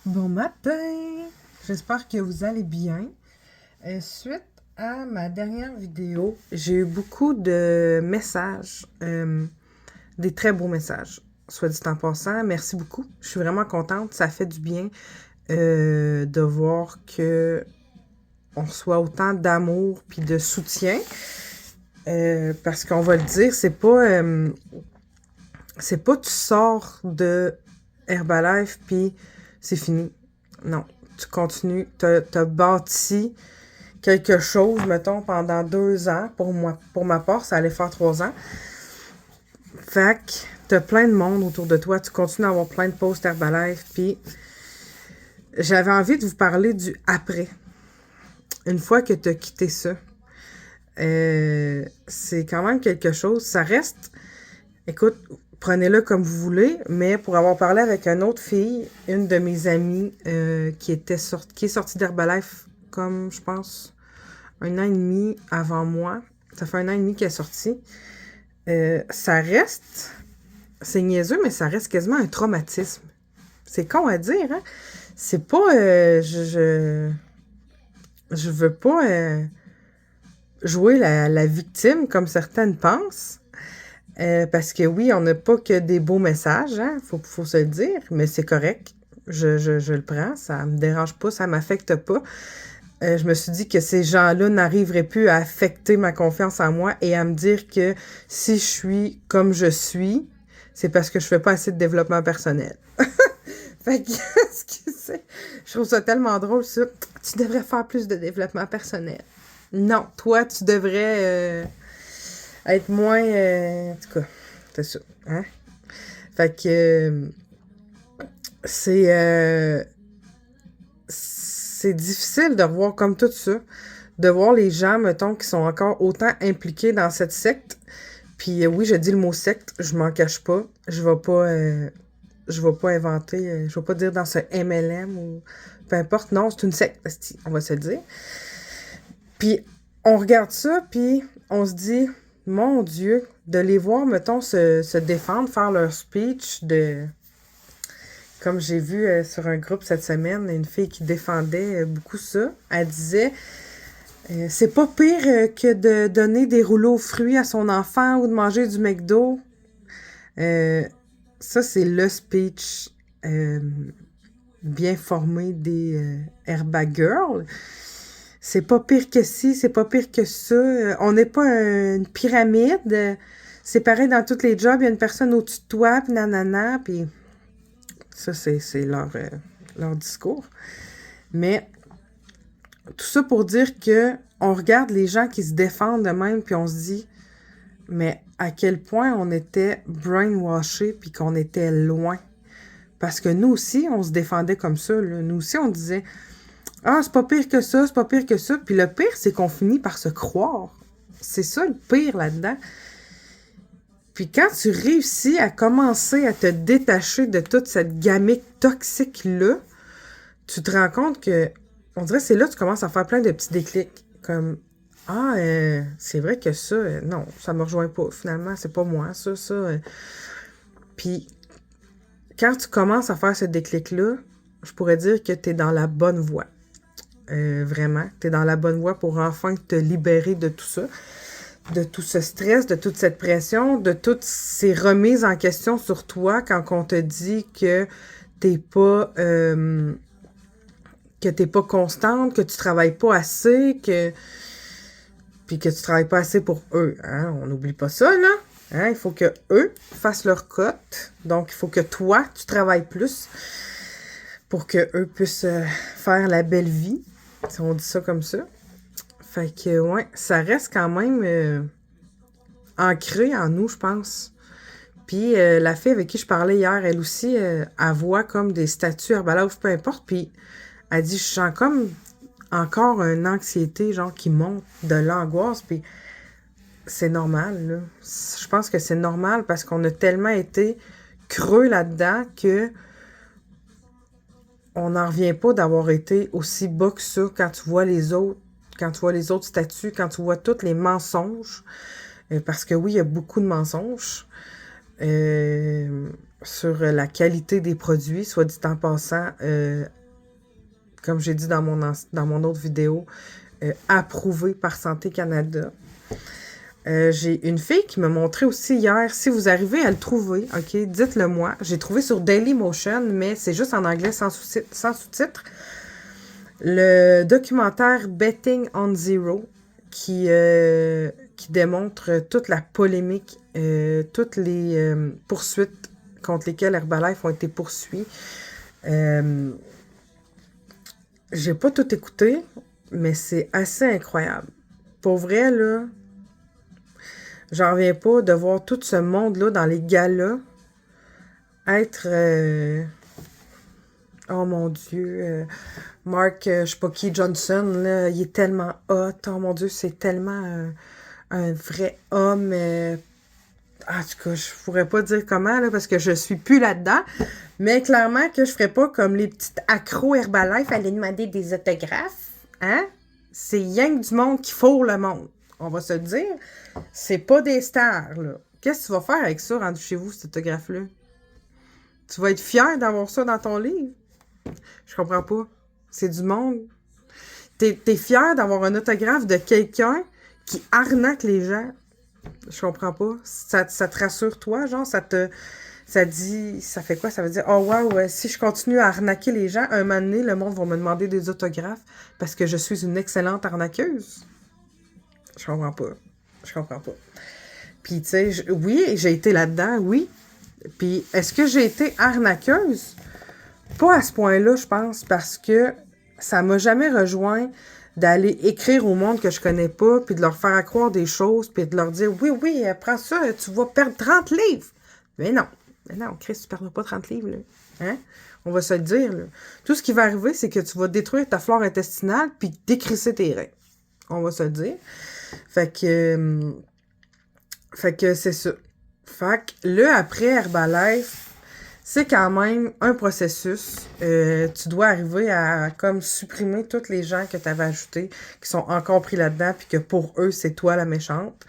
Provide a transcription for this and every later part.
Bon matin! J'espère que vous allez bien. Suite à ma dernière vidéo, j'ai eu beaucoup de messages, des très beaux messages, soit dit en passant. Merci beaucoup. Je suis vraiment contente. Ça fait du bien de voir que on reçoit autant d'amour puis de soutien. Parce qu'on va le dire, c'est pas tu sors de Herbalife puis c'est fini. Non, tu continues. T'as bâti quelque chose, mettons, pendant 2 ans. Pour moi, pour ma part, ça allait faire 3 ans. Fait que t'as plein de monde autour de toi. Tu continues à avoir plein de posts Herbalife. Puis j'avais envie de vous parler du après. Une fois que t'as quitté ça. C'est quand même quelque chose. Ça reste... Écoute, prenez-le comme vous voulez, mais pour avoir parlé avec une autre fille, une de mes amies qui est sortie d'Herbalife comme, je pense, 1 an et demi avant moi. Ça fait 1 an et demi qu'elle est sortie. Ça reste, c'est niaiseux, mais ça reste quasiment un traumatisme. C'est con à dire, hein? C'est pas, je veux pas jouer la victime comme certaines pensent. Parce que oui, on n'a pas que des beaux messages, hein, faut se le dire, mais c'est correct. Je le prends, ça me dérange pas, ça m'affecte pas. Je me suis dit que ces gens-là n'arriveraient plus à affecter ma confiance en moi et à me dire que si je suis comme je suis, c'est parce que je fais pas assez de développement personnel. Fait que, excusez, je trouve ça tellement drôle, ça. Tu devrais faire plus de développement personnel. Non, toi, tu devrais être moins... en tout cas, c'est ça. Hein? Fait que c'est difficile de revoir comme tout ça, de voir les gens, mettons, qui sont encore autant impliqués dans cette secte. Puis oui, je dis le mot secte, je m'en cache pas. Je vais pas inventer, je vais pas dire dans ce MLM ou peu importe. Non, c'est une secte, on va se le dire. Puis on regarde ça, puis on se dit, mon Dieu, de les voir, mettons, se défendre, faire leur speech de... Comme j'ai vu sur un groupe cette semaine, une fille qui défendait beaucoup ça. Elle disait, c'est pas pire que de donner des rouleaux aux fruits à son enfant ou de manger du McDo. Ça, c'est le speech bien formé des Airbag Girls. C'est pas pire que ci, c'est pas pire que ça. On n'est pas une pyramide. C'est pareil dans tous les jobs. Il y a une personne au-dessus de toi, puis nanana, puis ça, c'est leur discours. Mais tout ça pour dire que on regarde les gens qui se défendent de même, puis on se dit, mais à quel point on était brainwashés, puis qu'on était loin. Parce que nous aussi, on se défendait comme ça. Là. Nous aussi, on disait, ah, c'est pas pire que ça, c'est pas pire que ça. Puis le pire, c'est qu'on finit par se croire. C'est ça le pire là-dedans. Puis quand tu réussis à commencer à te détacher de toute cette gamique toxique-là, tu te rends compte que, on dirait que c'est là que tu commences à faire plein de petits déclics. Comme, ah, c'est vrai que ça, non, ça me rejoint pas. Finalement, c'est pas moi, ça. Puis quand tu commences à faire ce déclic-là, je pourrais dire que tu es dans la bonne voie. Vraiment, tu es dans la bonne voie pour enfin te libérer de tout ça, de tout ce stress, de toute cette pression, de toutes ces remises en question sur toi quand on te dit que t'es pas constante, que tu travailles pas assez, puis que tu travailles pas assez pour eux. Hein? On n'oublie pas ça, là. Hein? Il faut que eux fassent leur cote. Donc, il faut que toi, tu travailles plus pour que eux puissent faire la belle vie. Si on dit ça comme ça. Fait que, ouais, ça reste quand même ancré en nous, je pense. Puis, la fille avec qui je parlais hier, elle aussi, elle voit comme des statues Herbalife, peu importe. Puis, elle dit, je sens comme encore une anxiété, genre, qui monte, de l'angoisse. Puis, c'est normal, là. Je pense que c'est normal parce qu'on a tellement été creux là-dedans que on n'en revient pas d'avoir été aussi bas que ça quand tu vois les autres, statuts, quand tu vois tous les mensonges. Parce que oui, il y a beaucoup de mensonges. sur la qualité des produits, soit dit en passant, comme j'ai dit dans mon autre vidéo, approuvé par Santé Canada. J'ai une fille qui m'a montré aussi hier, si vous arrivez à le trouver, ok, dites-le moi. J'ai trouvé sur Dailymotion, mais c'est juste en anglais sans sous-titres. Le documentaire Betting on Zero qui démontre toute la polémique, toutes les poursuites contre lesquelles Herbalife ont été poursuivis. J'ai pas tout écouté, mais c'est assez incroyable. Pour vrai, là, j'en reviens pas de voir tout ce monde-là dans les galas être... oh mon Dieu, Mark, je sais pas qui, Johnson, là, il est tellement hot. Oh mon Dieu, c'est tellement un vrai homme. En tout cas, je pourrais pas dire comment, là, parce que je suis plus là-dedans. Mais clairement que je ferais pas comme les petites accros Herbalife, aller demander des autographes. Hein? C'est rien que du monde qui fourre le monde. On va se le dire. C'est pas des stars, là. Qu'est-ce que tu vas faire avec ça, rendu chez vous, cet autographe-là? Tu vas être fier d'avoir ça dans ton livre? Je comprends pas. C'est du monde. T'es fier d'avoir un autographe de quelqu'un qui arnaque les gens? Je comprends pas. Ça te rassure, toi, genre, ça dit, ça fait quoi? Ça veut dire, oh wow, si je continue à arnaquer les gens, un moment donné, le monde va me demander des autographes parce que je suis une excellente arnaqueuse. Je comprends pas. Je comprends pas. Puis, tu sais, oui, j'ai été là-dedans, oui. Puis, est-ce que j'ai été arnaqueuse? Pas à ce point-là, je pense, parce que ça m'a jamais rejoint d'aller écrire au monde que je connais pas, puis de leur faire croire des choses, puis de leur dire, oui, prends ça, tu vas perdre 30 livres. Mais non, Chris, tu perdras pas 30 livres, là. Hein? On va se le dire, là. Tout ce qui va arriver, c'est que tu vas détruire ta flore intestinale, puis décrisser tes reins. On va se le dire. Fait que c'est ça. Fait que là, après Herbalife, c'est quand même un processus. Tu dois arriver à comme supprimer tous les gens que tu avais ajoutés, qui sont encore pris là-dedans, puis que pour eux, c'est toi la méchante.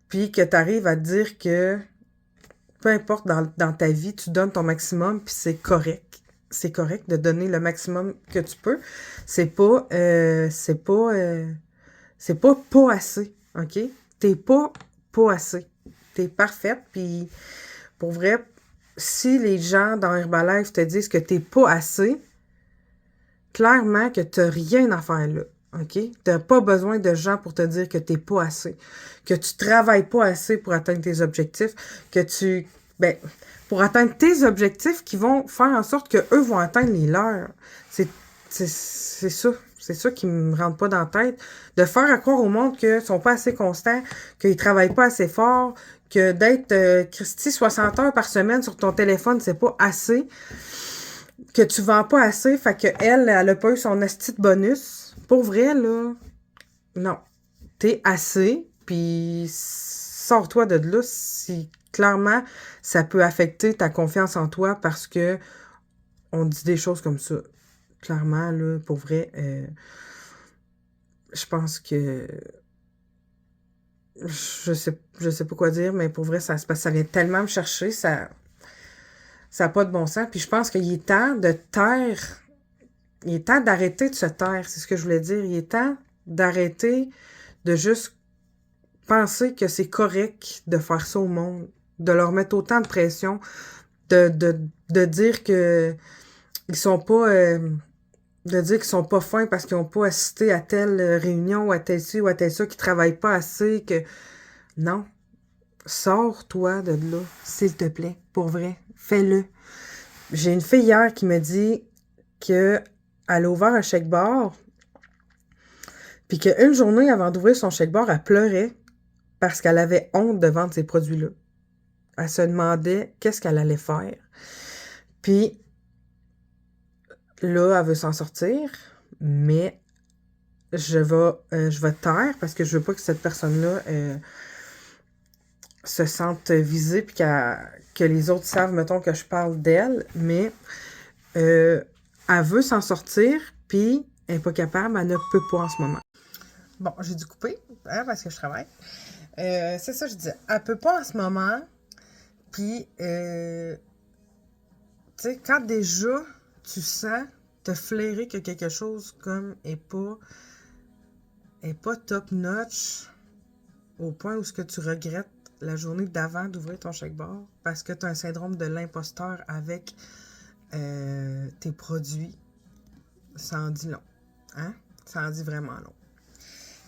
Puis que tu arrives à te dire que peu importe dans ta vie, tu donnes ton maximum, puis c'est correct. C'est correct de donner le maximum que tu peux. C'est pas assez, OK? T'es pas assez. T'es parfaite, puis pour vrai, si les gens dans Herbalife te disent que t'es pas assez, clairement que t'as rien à faire là, OK? T'as pas besoin de gens pour te dire que t'es pas assez, que tu travailles pas assez pour atteindre tes objectifs, pour atteindre tes objectifs qui vont faire en sorte que eux vont atteindre les leurs. C'est ça. C'est ça qui me rentre pas dans la tête. De faire croire au monde qu'ils sont pas assez constants, qu'ils travaillent pas assez fort, que d'être, Christy, 60 heures par semaine sur ton téléphone, c'est pas assez. Que tu vends pas assez, fait que elle a pas eu son asti de bonus. Pour vrai, là, non. T'es assez, puis sors-toi de là si clairement ça peut affecter ta confiance en toi parce que on dit des choses comme ça. Clairement, là, pour vrai, je pense que je sais pas quoi dire, mais pour vrai, ça vient tellement me chercher, ça n'a pas de bon sens. Puis je pense qu'il est temps de taire, il est temps d'arrêter de se taire, c'est ce que je voulais dire. Il est temps d'arrêter de juste penser que c'est correct de faire ça au monde, de leur mettre autant de pression, de dire que ils sont pas... de dire qu'ils sont pas fins parce qu'ils ont pas assisté à telle réunion ou à tel ci ou à tel ça, qu'ils travaillent pas assez, que... Non. Sors-toi de là, s'il te plaît, pour vrai. Fais-le. J'ai une fille hier qui me dit qu'elle a ouvert un chèque-bar, puis qu'une journée avant d'ouvrir son chèque-bar, elle pleurait parce qu'elle avait honte de vendre ces produits-là. Elle se demandait qu'est-ce qu'elle allait faire. Puis là, elle veut s'en sortir, mais je vais taire parce que je veux pas que cette personne-là se sente visée puis que les autres savent, mettons, que je parle d'elle, mais elle veut s'en sortir, puis elle n'est pas capable, elle ne peut pas en ce moment. Bon, j'ai dû couper, hein, parce que je travaille. C'est ça, je disais. Elle peut pas en ce moment, Puis, tu sais, quand déjà tu sens te flairer que quelque chose comme est pas top notch au point où ce que tu regrettes la journée d'avant d'ouvrir ton chèque bar parce que tu as un syndrome de l'imposteur avec tes produits, ça en dit long. Hein? Ça en dit vraiment long.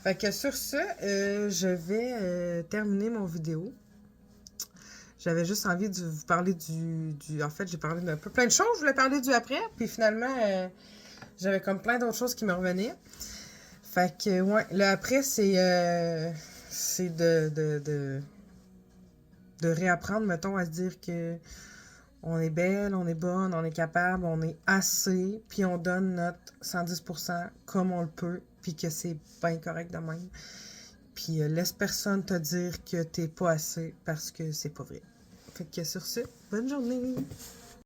Fait que sur ce, je vais terminer mon vidéo. J'avais juste envie de vous parler en fait, j'ai parlé d'un peu plein de choses. Je voulais parler du après, puis finalement, j'avais comme plein d'autres choses qui me revenaient. Fait que, ouais, le après, c'est de réapprendre, mettons, à se dire que on est belle, on est bonne, on est capable, on est assez, puis on donne notre 110% comme on le peut, puis que c'est bien correct de même. Puis laisse personne te dire que t'es pas assez parce que c'est pas vrai. Fait que sur ce, bonne journée!